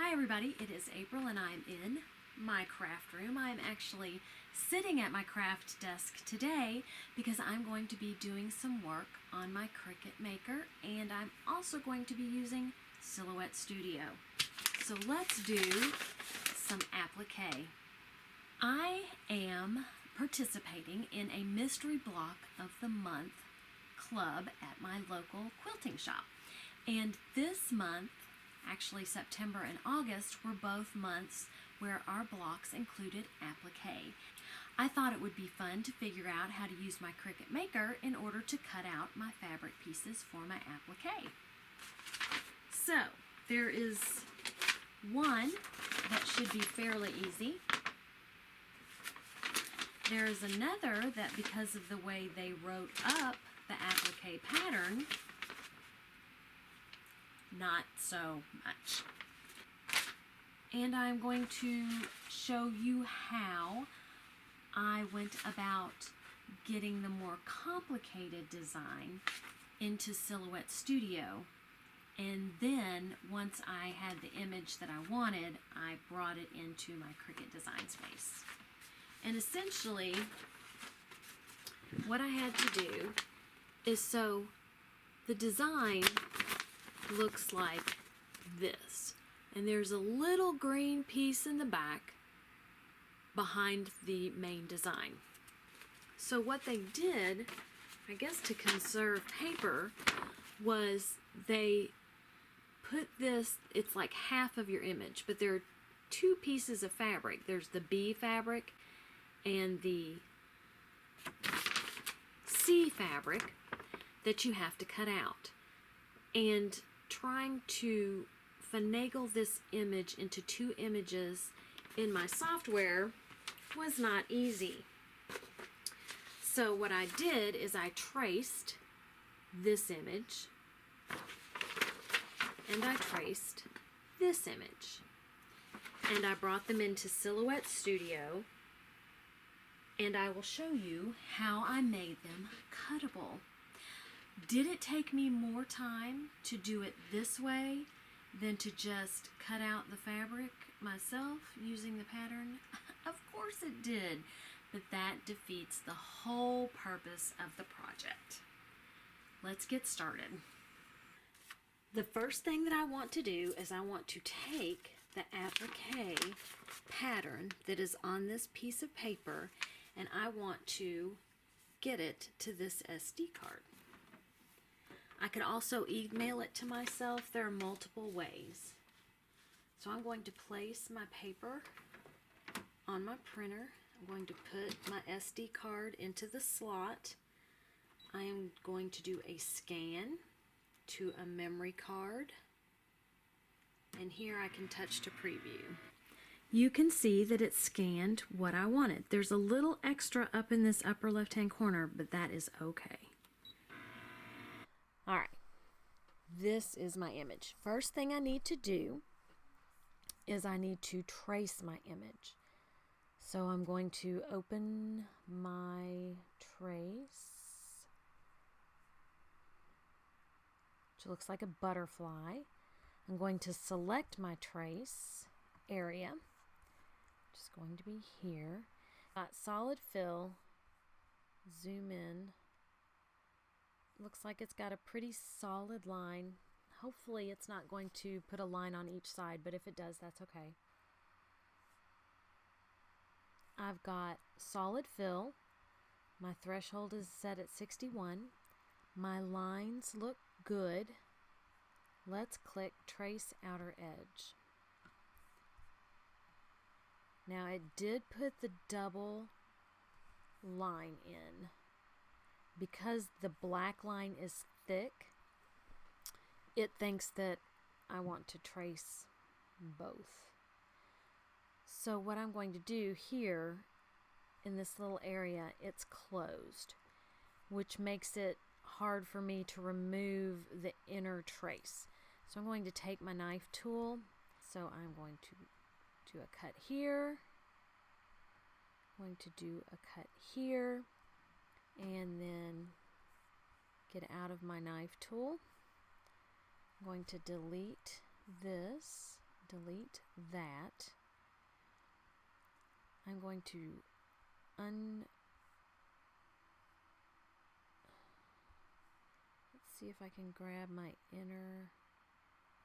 Hi everybody, it is April and I'm in my craft room. I'm actually sitting at my craft desk today because I'm going to be doing some work on my Cricut Maker, and I'm also going to be using Silhouette Studio. So let's do some applique. I am participating in a mystery block of the month club at my local quilting shop. And this month, actually September and August, were both months where our blocks included applique. I thought it would be fun to figure out how to use my Cricut Maker in order to cut out my fabric pieces for my applique. So there is one that should be fairly easy. There is another that, because of the way they wrote up the applique pattern, not so much. And I'm going to show you how I went about getting the more complicated design into Silhouette Studio. And then once I had the image that I wanted, I brought it into my Cricut design space. And essentially what I had to do is, so the design looks like this, and there's a little green piece in the back behind the main design. So what they did, I guess to conserve paper, was they put this, it's like half of your image, but there are two pieces of fabric. There's the B fabric and the C fabric that you have to cut out. And trying to finagle this image into two images in my software was not easy. So what I did is I traced this image and I traced this image, and I brought them into Silhouette Studio, and I will show you how I made them cuttable. Did it take me more time to do it this way than to just cut out the fabric myself using the pattern? Of course it did, but that defeats the whole purpose of the project. Let's get started. The first thing that I want to do is I want to take the applique pattern that is on this piece of paper, and I want to get it to this SD card. I could also email it to myself. There are multiple ways. So I'm going to place my paper on my printer. I'm going to put my SD card into the slot. I am going to do a scan to a memory card. And here I can touch to preview. You can see that it scanned what I wanted. There's a little extra up in this upper left-hand corner, but that is okay. All right, this is my image. First thing I need to do is I need to trace my image. So I'm going to open my trace, which looks like a butterfly. I'm going to select my trace area, which is going to be here. Got solid fill, zoom in. Looks like it's got a pretty solid line. Hopefully it's not going to put a line on each side, but if it does, that's okay. I've got solid fill. My threshold is set at 61. My lines look good. Let's click Trace Outer Edge. Now it did put the double line in. Because the black line is thick, it thinks that I want to trace both. So what I'm going to do here in this little area, it's closed, which makes it hard for me to remove the inner trace. So I'm going to take my knife tool. So I'm going to do a cut here. I'm going to do a cut here. And then get out of my knife tool. I'm going to delete this, delete that. I'm going to let's see if I can grab my inner.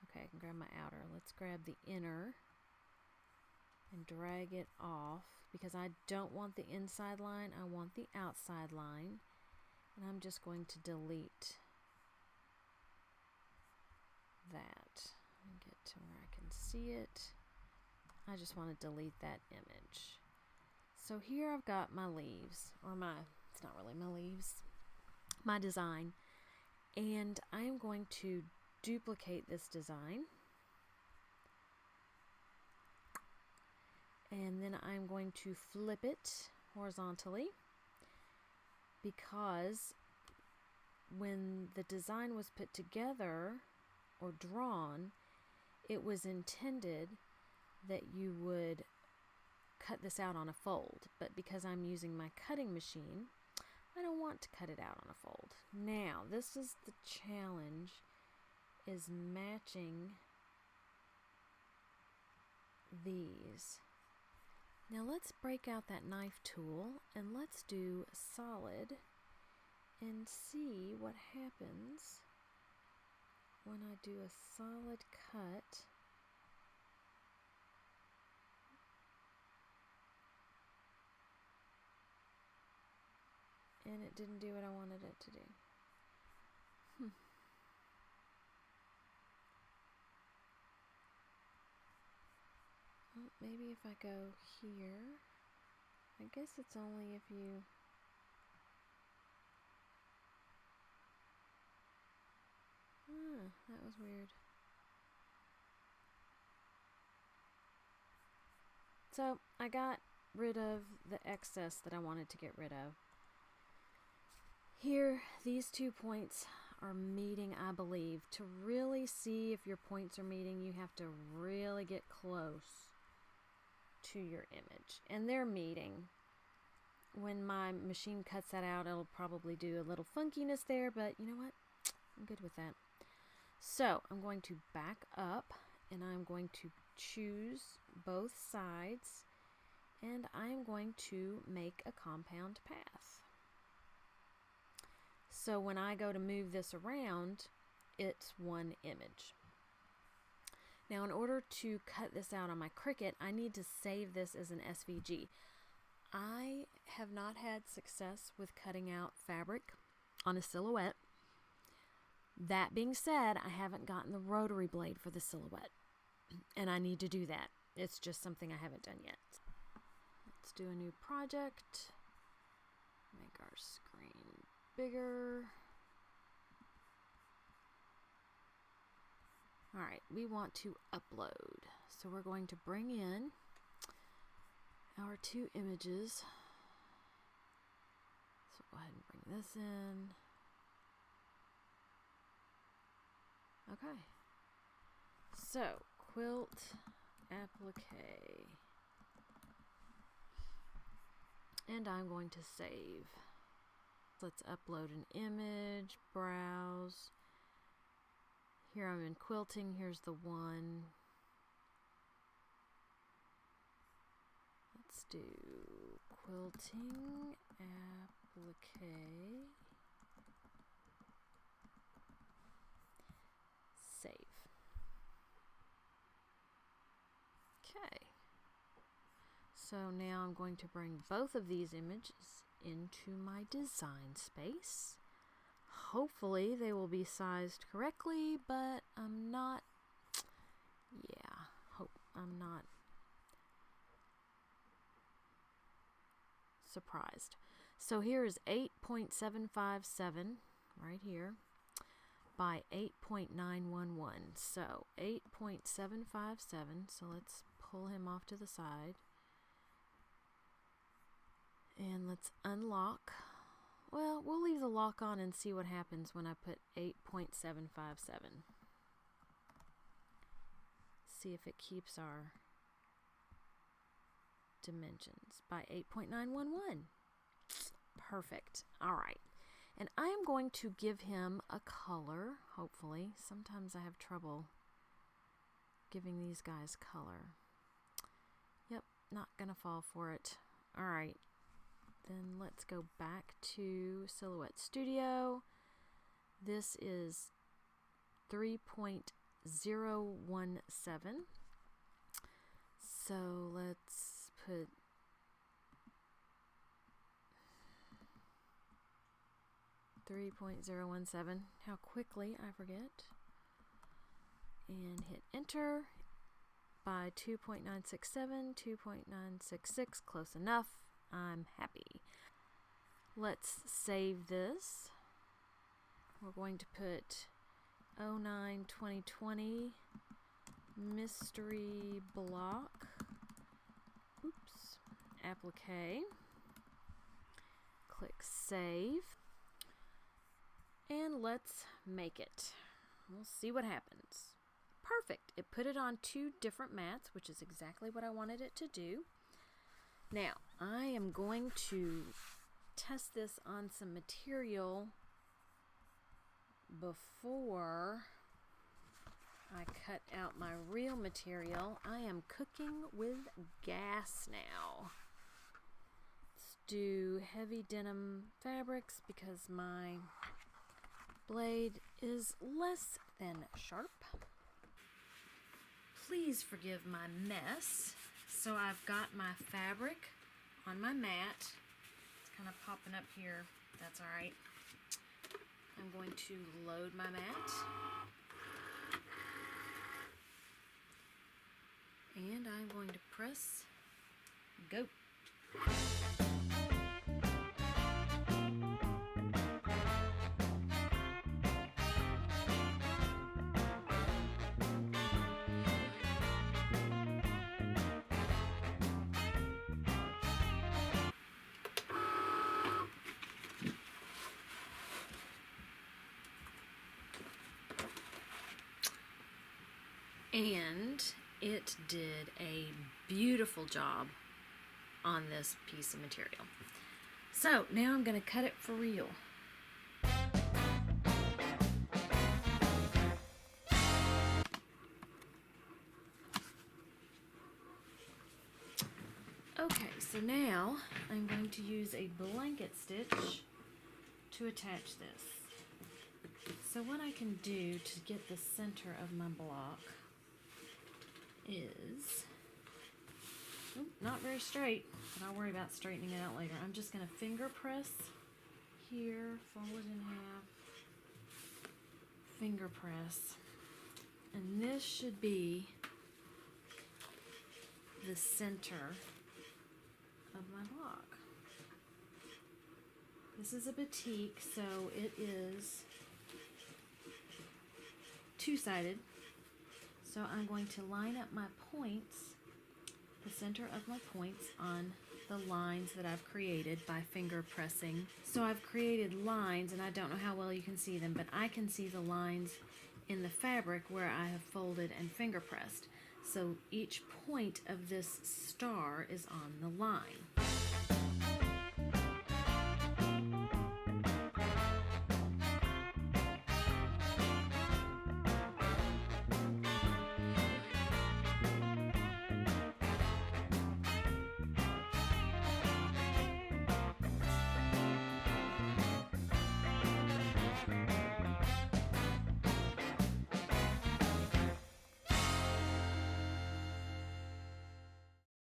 Okay, I can grab my outer. Let's grab the inner and drag it off because I don't want the inside line, I want the outside line. And I'm just going to delete that. Let me get to where I can see it. I just want to delete that image. So here I've got my leaves, or it's not really my leaves, my design. And I am going to duplicate this design. And then I'm going to flip it horizontally because when the design was put together or drawn, it was intended that you would cut this out on a fold. But because I'm using my cutting machine, I don't want to cut it out on a fold. Now, this is the challenge, is matching these. Now let's break out that knife tool and let's do solid and see what happens when I do a solid cut. And it didn't do what I wanted it to do. Well, maybe if I go here, I guess it's only if you... that was weird. So I got rid of the excess that I wanted to get rid of. Here, these 2 points are meeting, I believe. To really see if your points are meeting, you have to really get close to your image. And they're meeting. When my machine cuts that out, it'll probably do a little funkiness there, but you know what? I'm good with that. So I'm going to back up and I'm going to choose both sides and I'm going to make a compound path. So when I go to move this around, it's one image. Now in order to cut this out on my Cricut, I need to save this as an SVG. I have not had success with cutting out fabric on a silhouette. That being said, I haven't gotten the rotary blade for the silhouette, and I need to do that. It's just something I haven't done yet. Let's do a new project. Make our screen bigger. All right, we want to upload. So we're going to bring in our 2 images. So go ahead and bring this in. Okay. So, quilt applique. And I'm going to save. Let's upload an image, browse. Here I'm in quilting, here's the one. Let's do quilting applique. Save. Okay. So now I'm going to bring both of these images into my design space. Hopefully they will be sized correctly, but I'm not, I'm not surprised. So here is 8.757 right here by 8.911. So 8.757, so let's pull him off to the side. And let's unlock. Well, we'll leave the lock on and see what happens when I put 8.757. See if it keeps our dimensions by 8.911. Perfect. All right. And I am going to give him a color, hopefully. Sometimes I have trouble giving these guys color. Yep, not gonna fall for it. All right, then let's go back to Silhouette Studio. This is 3.017. So let's put .017. How quickly I forget. And hit enter. By 2.967, 2.966, close enough. I'm happy. Let's save this. We're going to put 09-2020 mystery block. Oops. Applique. Click save. And let's make it. We'll see what happens. Perfect. It put it on 2 different mats, which is exactly what I wanted it to do. Now, I am going to test this on some material before I cut out my real material. I am cooking with gas now. Let's do heavy denim fabrics because my blade is less than sharp. Please forgive my mess. So I've got my fabric on my mat. It's kind of popping up here. That's all right. I'm going to load my mat. And I'm going to press go. And it did a beautiful job on this piece of material. So now I'm going to cut it for real. Okay, so now I'm going to use a blanket stitch to attach this. So what I can do to get the center of my block is, not very straight, but I'll worry about straightening it out later. I'm just going to finger press here, fold it in half, finger press, and this should be the center of my block. This is a batik, so it is two-sided. So I'm going to line up my points, the center of my points on the lines that I've created by finger pressing. So I've created lines, and I don't know how well you can see them, but I can see the lines in the fabric where I have folded and finger pressed. So each point of this star is on the line.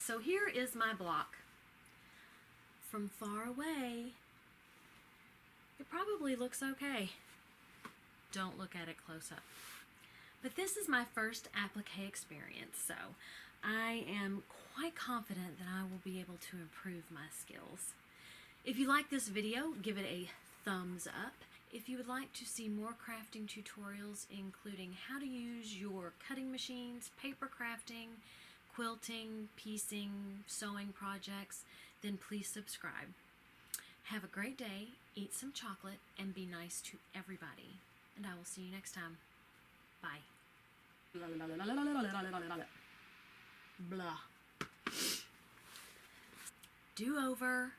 So here is my block. From far away, it probably looks okay. Don't look at it close up. But this is my first applique experience, so I am quite confident that I will be able to improve my skills. If you like this video, give it a thumbs up. If you would like to see more crafting tutorials, including how to use your cutting machines, paper crafting, quilting, piecing, sewing projects, then please subscribe. Have a great day, eat some chocolate, and be nice to everybody. And I will see you next time. Bye. Blah. Do over.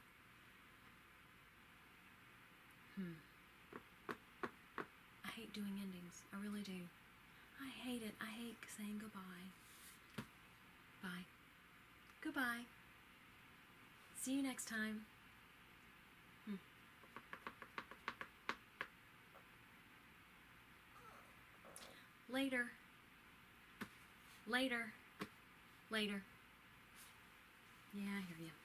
I hate doing endings. I really do. I hate it. I hate saying goodbye. Bye-bye. See you next time. Later. Later. Later. Yeah, I hear you.